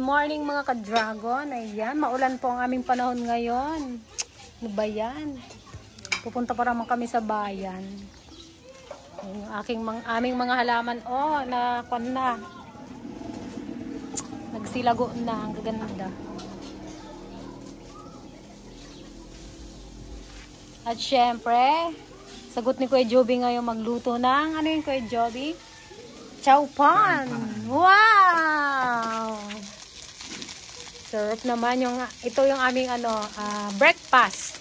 morning mga ka-dragon. Ayan, maulan po ang aming panahon ngayon. Ano ba yan? Pupunta pa naman kami sa bayan. Yung aming mga halaman, oh, nagsilago na. Ang gaganda. At syempre, sagot ni Kuya Joby ngayon magluto ng, ano yung Kuya Joby? Chow pan! Wow! Sarap naman yung, ito yung aming breakfast.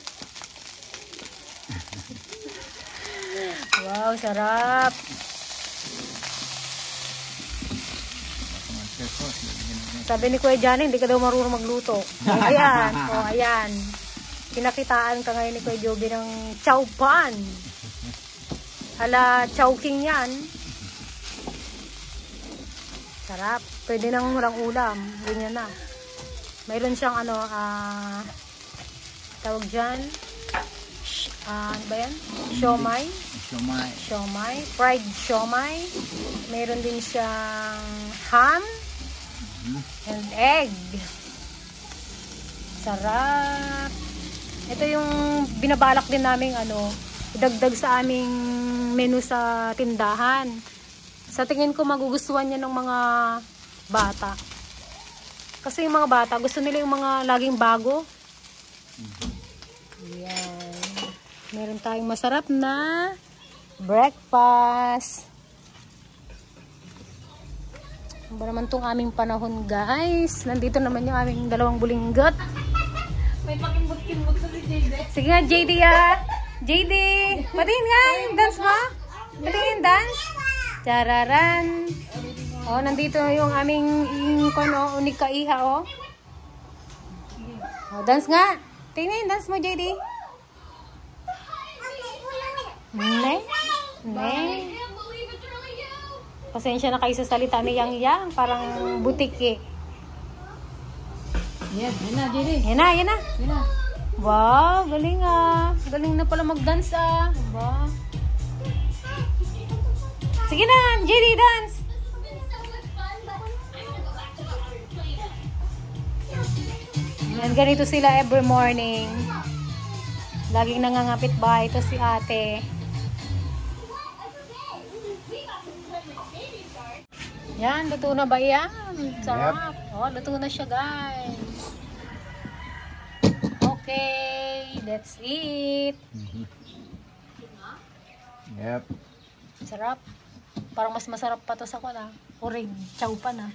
Wow, sarap! Sabi ni Kuya Johnny, hindi ka daw marunong magluto. Ayan, oh, ayan. Pinakitaan ka ngayon ni Kuya Joby ng chow pan. Hala, chowking yan. Sarap. Pwede nang murang ulam. Ganyan na. Mayroon siyang tawag dyan. Ano ba yan? Siomay. Siomay. Fried siomay. Mayroon din siyang ham. And egg. Sarap. Ito yung binabalak din namin idagdag sa aming menu sa tindahan. Sa tingin ko magugustuhan niya ng mga bata. Kasi yung mga bata, gusto nila yung mga laging bago. Ayan. Meron tayong masarap na breakfast. Ano ba naman itong aming panahon, guys? Nandito naman yung aming dalawang bulinggot. May pakimbot-kimbot sa si JD. Sige nga, JD JD! Patingin nga! Dance mo? Patingin, dance! Chararan! Oh, nandito yung aming unik kaiha, oh. Oh, dance nga! Tingnan, dance mo, JD. Ne? Pasensya na kayo sa salita ni Yang. Parang butik eh. Yan na, JD. Yan na. Wow, galing ah. Galing na pala mag-dance ah. Wow. Sige na, JD, dance. Yan, ganito sila every morning. Laging nangangapit bahay ito si ate. Yan, luto na ba yan? Sarap. Yep. Oh, luto na siya, guys. Okay, that's it. Yep. Sarap. Parang mas masarap pa to sa orig chow pan na.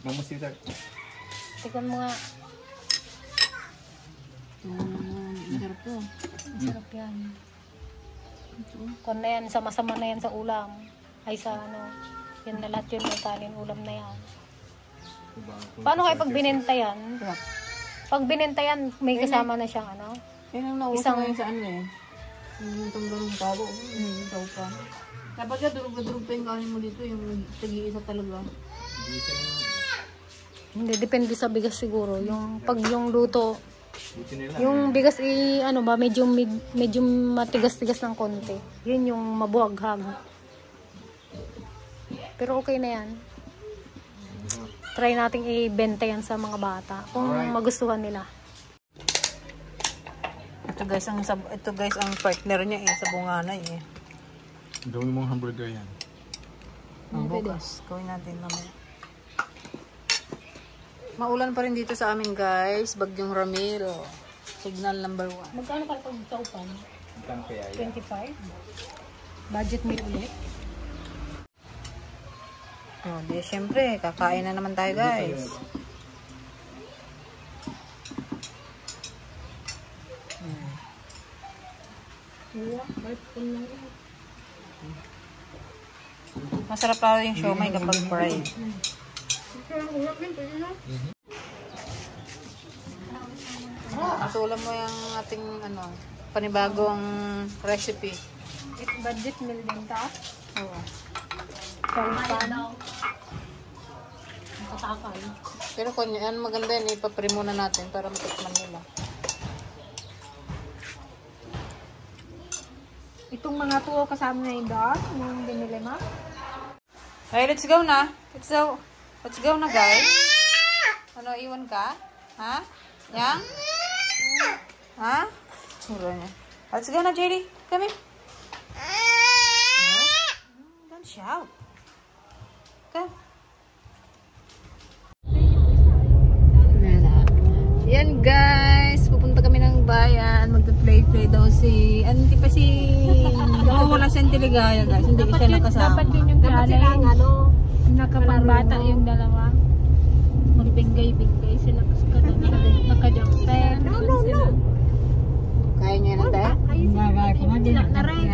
Mamusita. Tikman mo nga. Masarap to. Masarap yan. Kung na yan, sama-sama na yan sa ulam. Ay sa yan na lahat yun, may kanin ulam na yan. Paano kayo pag binenta yan? Pag binenta yan, may kasama na siyang Yan ang nauso ngayon sa eh. Yung tunggalong bago. Chow pan. Dapat ka durug-durug pa yung kanin mo dito. Yung tagi-isa talaga. Hindi, depende sa bigas siguro. Yung pag yung luto, yung bigas medyo matigas-tigas ng konti. Yun yung mabuhaghag. Pero okay na yan. Try nating ibenta yan sa mga bata kung magustuhan nila. Ito guys ang partner niya sa bunganay eh. Gawin mong hamburger yan. Ang bukas. Gawin natin mamaya. Maulan pa rin dito sa amin guys. Bagyong Ramiro. Signal number 1. Magkano ka pag chow pan? Magkano kaya yan? 25. Budget meal ulit. Oh, di syempre, kakain na naman tayo guys. Masarap pa yung siomay kapag fried. Masulam mo yung ating panibagong recipe. Budget meal din ta? Oo. Chow-pan. Katakal. Pero kung yan maganda yan, ipapre muna natin para matikman nila. Itong mga tuwo kasama na yung doon, yung binili mo? Okay, let's go na. Let's go na, guys. Ano, iwan ka? Ha? Yang? Ha? Sura niya. Let's go na, JD. Come here. Don't shout. Come. Yan, guys. Pupunta kami ng bayan. Magpa-play daw si... Hindi pa si... Wala siyang Tiligaya, guys. Hindi ko siya nakasama. Dapat yun yung challenge. Nakapambata yung dalawa. Magbigay-bigay sila. Nakajokter. No. Kaya niya na tayo? Hindi na rin.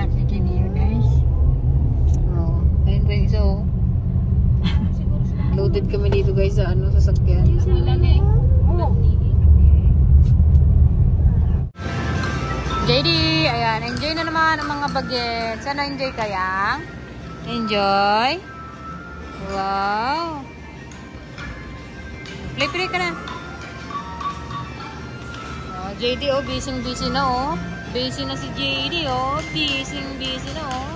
Oo. Ayun pa yung isa, oh. Loaded kami dito, guys, sa ano, sasakyan. JD, ayan, enjoy na naman ang mga bagets. Ano, enjoy kaya? Enjoy? Wow! Play ka na. Oh, JD, oh, busy na, oh. Busy na si JD, oh. Busy na, oh.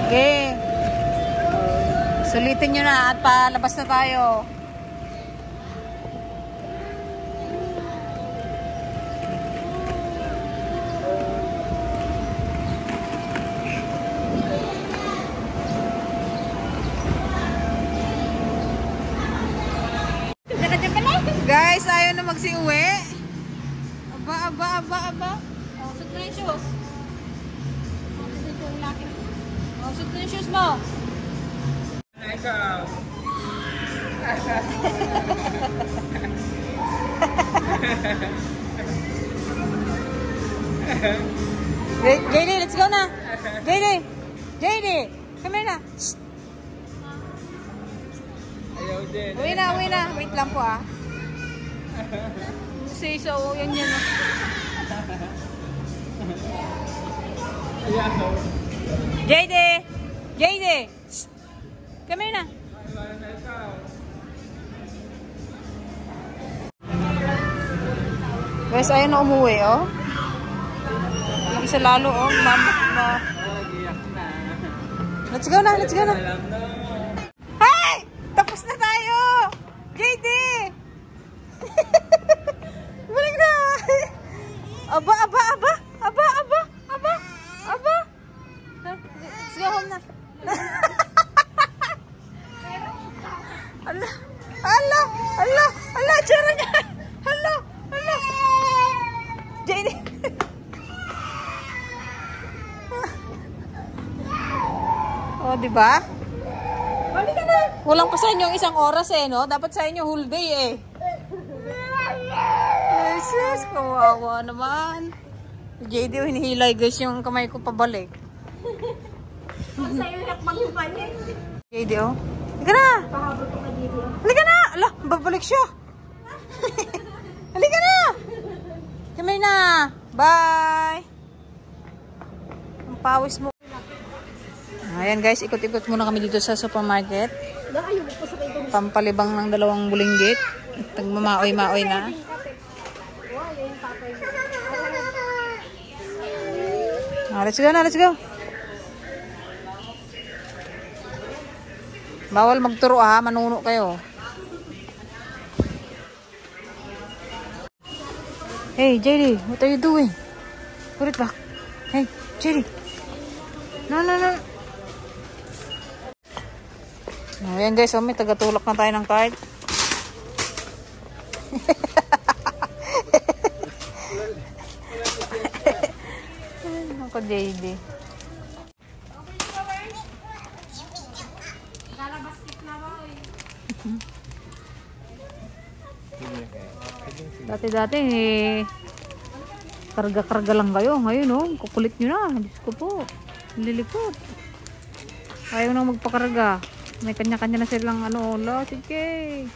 Okay. Sulitin nyo na at palabas na tayo. Guys, ayaw na magsiuwi. Aba. Oh, suot na yung shoes. Oh, suot na yung shoes mo. Ikaw. JD, let's go na. JD, come here na. Shh. Ayaw din. Uwi na. Wait lang po, ah. Say so, yan. Ayaw. JD, shh. Come here na. Guys, ayaw na umuwi, oh. Yung isa lalo, oh. Let's go na. Aba, aba, aba. Aba, aba, aba. Aba. Let's go home na. Ala. Ala. Ala. Ala. Tsura niya. Ala. Ala. JD. Oh, di ba? Walang pa sa inyo isang oras eh, no? Dapat sa inyo whole day eh. Jesus, kawawa naman. JD, hinihilay guys yung kamay ko pabalik. JD, oh. Halika na! Halika na! Ala, babalik siya. Halika na! Kamay na! Bye! Ang pawis mo. Ayan guys, ikot-ikot muna kami dito sa supermarket. Pampalibang ng 2 bulinggit. Nagmamaoy-maoy na. Let's go na, let's go. Bawal magturo ha, manuno kayo. Hey, JD, what are you doing? Put it back. Hey, JD. No, no, no. Ayan guys, may tagatulak na tayo ng card. Ako JD. Dati-dati karga-karga lang kayo. Ngayon oh, kukulit nyo na. Diyos ko po. Lilikot. Ayaw na magpakarga. May kanya-kanya na silang ano. Ola, sige.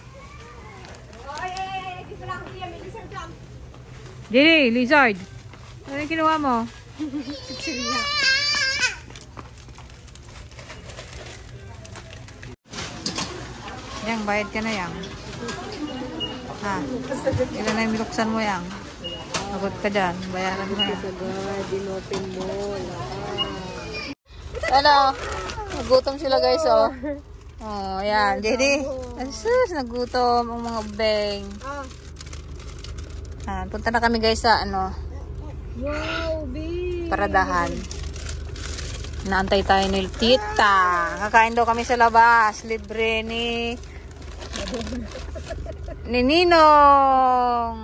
JD, lizard. Ano yung kinuha mo? Yang, bayad ka na yang. Ha? Ilan na yung binuksan mo yang? Agad ka dyan. Bayaran mo yan. Dinopen mo. Ano? Nagutom sila guys oh. Oh, yan. JD. Asus, nagutom ang mga beng. Punta na kami guys sa ano. Wow, babe. Paradahan. Naantay tayo ni Tita. Kakain daw kami sa labas. Libre ni Ninong.